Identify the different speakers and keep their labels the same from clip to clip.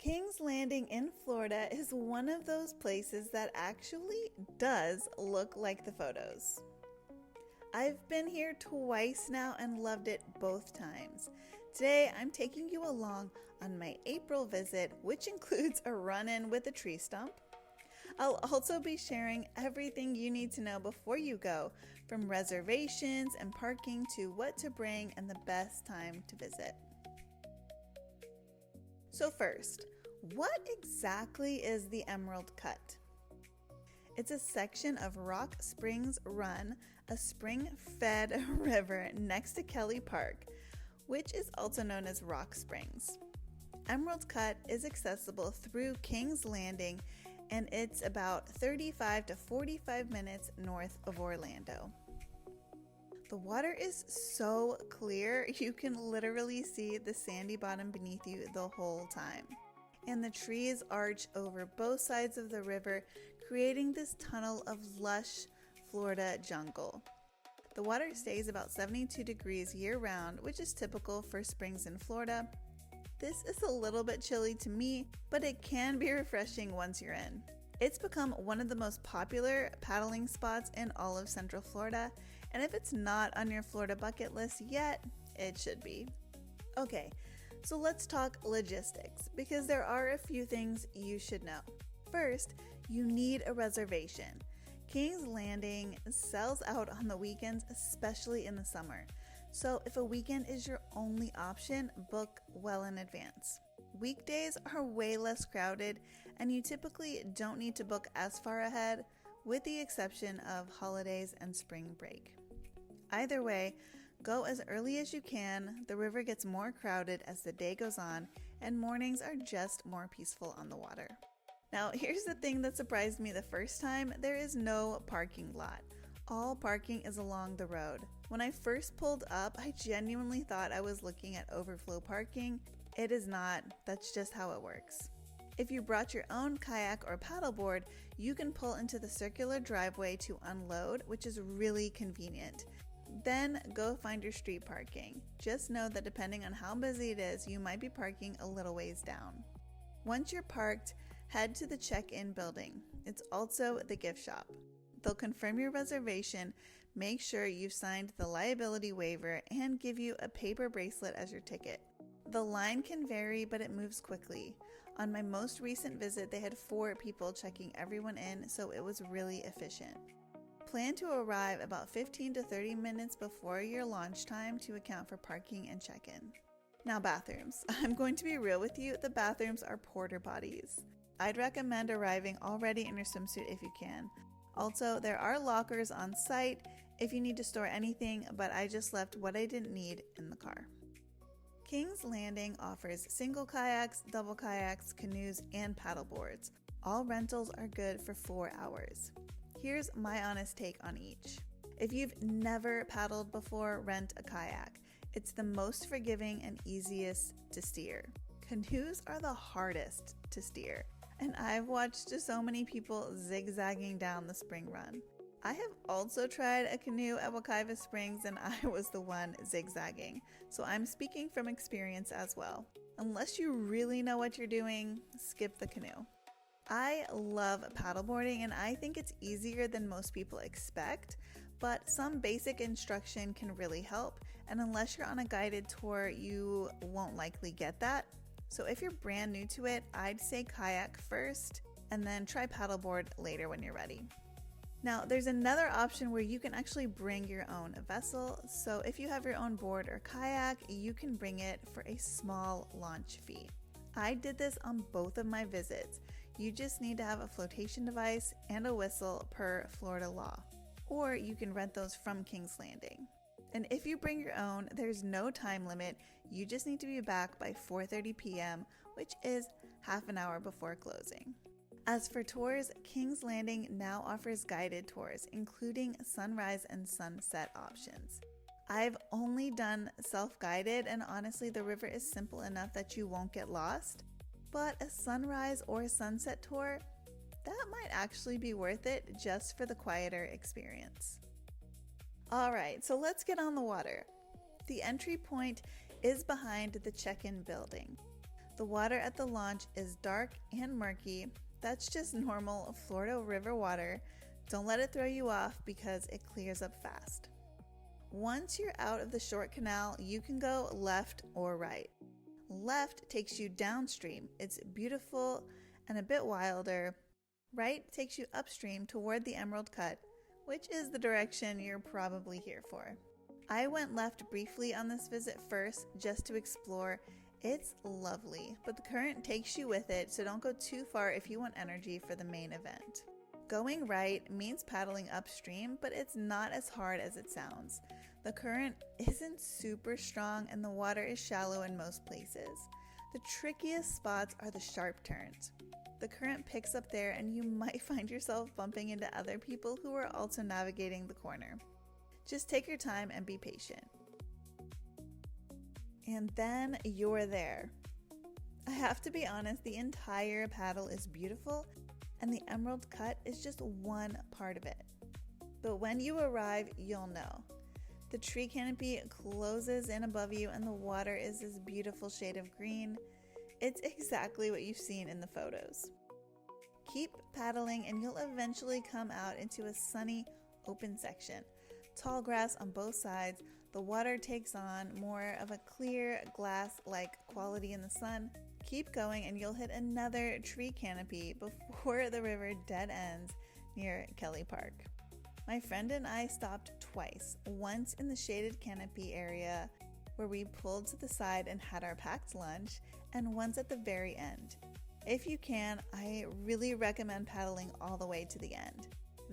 Speaker 1: Kings Landing in Florida is one of those places that actually does look like the photos. I've been here twice now and loved it both times. Today I'm taking you along on my April visit, which includes a run-in with a tree stump. I'll also be sharing everything you need to know before you go, from reservations and parking to what to bring and the best time to visit. So first, what exactly is the Emerald Cut? It's a section of Rock Springs Run, a spring-fed river next to Kelly Park, which is also known as Rock Springs. Emerald Cut is accessible through Kings Landing, and it's about 35 to 45 minutes north of Orlando. The water is so clear, you can literally see the sandy bottom beneath you the whole time. And the trees arch over both sides of the river, creating this tunnel of lush Florida jungle. The water stays about 72 degrees year-round, which is typical for springs in Florida. This is a little bit chilly to me, but it can be refreshing once you're in. It's become one of the most popular paddling spots in all of Central Florida, and if it's not on your Florida bucket list yet, it should be. Okay, so let's talk logistics, because there are a few things you should know. First, you need a reservation. Kings Landing sells out on the weekends, especially in the summer. So if a weekend is your only option, book well in advance. Weekdays are way less crowded, and you typically don't need to book as far ahead, with the exception of holidays and spring break. Either way, go as early as you can. The river gets more crowded as the day goes on, and mornings are just more peaceful on the water. Now, here's the thing that surprised me the first time. There is no parking lot. All parking is along the road. When I first pulled up, I genuinely thought I was looking at overflow parking. It is not. That's just how it works. If you brought your own kayak or paddleboard, you can pull into the circular driveway to unload, which is really convenient. Then go find your street parking. Just know that depending on how busy it is, you might be parking a little ways down. Once you're parked, head to the check-in building. It's also the gift shop. They'll confirm your reservation, make sure you've signed the liability waiver, and give you a paper bracelet as your ticket. The line can vary, but it moves quickly. On my most recent visit, they had 4 people checking everyone in, so it was really efficient. Plan to arrive about 15 to 30 minutes before your launch time to account for parking and check-in. Now, bathrooms. I'm going to be real with you, the bathrooms are porta potties. I'd recommend arriving already in your swimsuit if you can. Also, there are lockers on site if you need to store anything, but I just left what I didn't need in the car. Kings Landing offers single kayaks, double kayaks, canoes, and paddleboards. All rentals are good for 4 hours. Here's my honest take on each. If you've never paddled before, rent a kayak. It's the most forgiving and easiest to steer. Canoes are the hardest to steer, and I've watched so many people zigzagging down the spring run. I have also tried a canoe at Wekiva Springs, and I was the one zigzagging, so I'm speaking from experience as well. Unless you really know what you're doing, skip the canoe. I love paddleboarding, and I think it's easier than most people expect, but some basic instruction can really help, and unless you're on a guided tour, you won't likely get that. So if you're brand new to it, I'd say kayak first, and then try paddleboard later when you're ready. Now, there's another option where you can actually bring your own vessel. So if you have your own board or kayak, you can bring it for a small launch fee. I did this on both of my visits. You just need to have a flotation device and a whistle per Florida law. Or you can rent those from Kings Landing. And if you bring your own, there's no time limit. You just need to be back by 4:30 p.m., which is half an hour before closing. As for tours, Kings Landing now offers guided tours, including sunrise and sunset options. I've only done self-guided, and honestly, the river is simple enough that you won't get lost. But a sunrise or sunset tour, that might actually be worth it just for the quieter experience. All right, so let's get on the water. The entry point is behind the check-in building. The water at the launch is dark and murky. That's just normal Florida river water. Don't let it throw you off because it clears up fast. Once you're out of the short canal, you can go left or right. Left takes you downstream. It's beautiful and a bit wilder. Right takes you upstream toward the Emerald Cut, which is the direction you're probably here for. I went left briefly on this visit first just to explore. It's lovely, but the current takes you with it, so don't go too far if you want energy for the main event. Going right means paddling upstream, but it's not as hard as it sounds. The current isn't super strong and the water is shallow in most places. The trickiest spots are the sharp turns. The current picks up there and you might find yourself bumping into other people who are also navigating the corner. Just take your time and be patient. And then you're there. I have to be honest, the entire paddle is beautiful and the Emerald Cut is just one part of it. But when you arrive, you'll know. The tree canopy closes in above you and the water is this beautiful shade of green. It's exactly what you've seen in the photos. Keep paddling and you'll eventually come out into a sunny, open section. Tall grass on both sides, the water takes on more of a clear, glass-like quality in the sun. Keep going and you'll hit another tree canopy before the river dead ends near Kelly Park. My friend and I stopped twice, once in the shaded canopy area where we pulled to the side and had our packed lunch, and once at the very end. If you can, I really recommend paddling all the way to the end.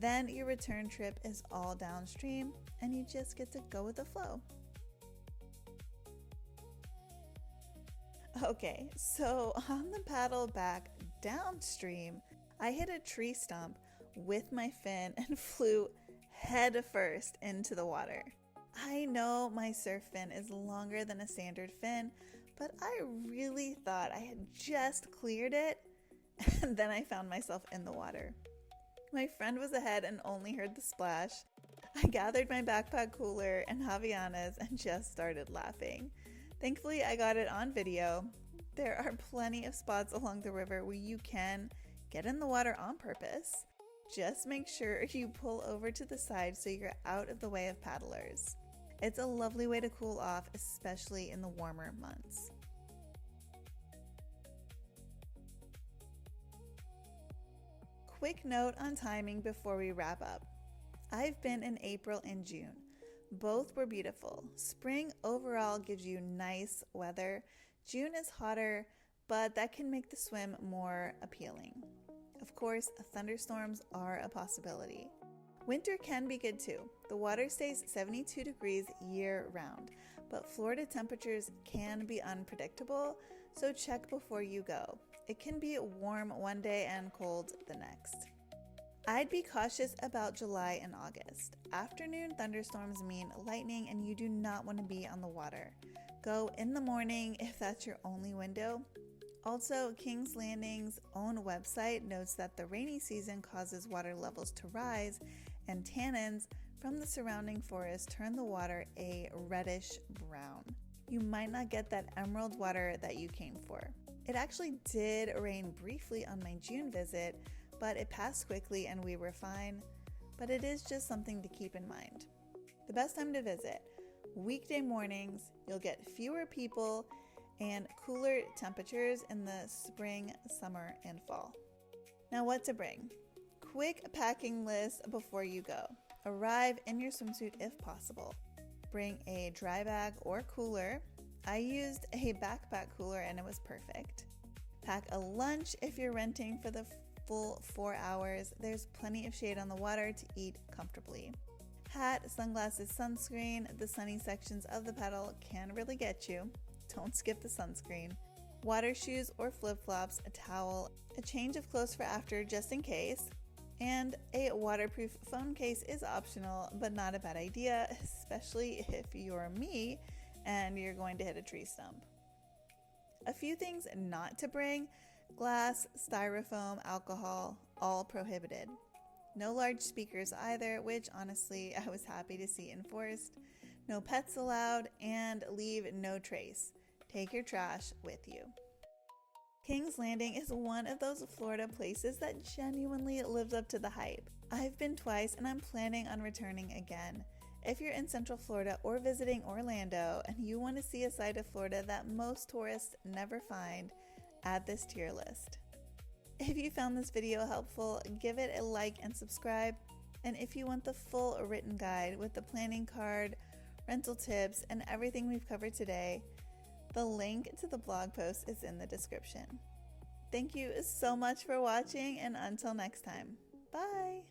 Speaker 1: Then your return trip is all downstream and you just get to go with the flow. Okay, so on the paddle back downstream, I hit a tree stump with my fin and flew head first into the water. I know my surf fin is longer than a standard fin, but I really thought I had just cleared it, and then I found myself in the water. My friend was ahead and only heard the splash. I gathered my backpack cooler and Javianas and just started laughing. Thankfully, I got it on video. There are plenty of spots along the river where you can get in the water on purpose. Just make sure you pull over to the side so you're out of the way of paddlers. It's a lovely way to cool off, especially in the warmer months. Quick note on timing before we wrap up. I've been in April and June. Both were beautiful. Spring overall gives you nice weather. June is hotter, but that can make the swim more appealing. Of course, thunderstorms are a possibility. Winter can be good too. The water stays 72 degrees year-round, but Florida temperatures can be unpredictable, so check before you go. It can be warm one day and cold the next. I'd be cautious about July and August. Afternoon thunderstorms mean lightning and you do not want to be on the water. Go in the morning if that's your only window. Also, King's Landing's own website notes that the rainy season causes water levels to rise and tannins from the surrounding forest turn the water a reddish brown. You might not get that emerald water that you came for. It actually did rain briefly on my June visit, but it passed quickly and we were fine. But it is just something to keep in mind. The best time to visit: weekday mornings. You'll get fewer people and cooler temperatures in the spring, summer, and fall. Now, what to bring? Quick packing list before you go. Arrive in your swimsuit if possible. Bring a dry bag or cooler. I used a backpack cooler and it was perfect. Pack a lunch if you're renting for the full 4 hours. There's plenty of shade on the water to eat comfortably. Hat, sunglasses, sunscreen. The sunny sections of the paddle can really get you. Don't skip the sunscreen. Water shoes or flip-flops, a towel, a change of clothes for after just in case, and a waterproof phone case is optional but not a bad idea, especially if you're me and you're going to hit a tree stump. A few things not to bring: glass, styrofoam, alcohol, all prohibited. No large speakers either, which honestly I was happy to see enforced. No pets allowed, and leave no trace. Take your trash with you. Kings Landing is one of those Florida places that genuinely lives up to the hype. I've been twice and I'm planning on returning again. If you're in Central Florida or visiting Orlando and you want to see a side of Florida that most tourists never find, add this to your list. If you found this video helpful, give it a like and subscribe. And if you want the full written guide with the planning card, rental tips, and everything we've covered today, the link to the blog post is in the description. Thank you so much for watching, and until next time, bye!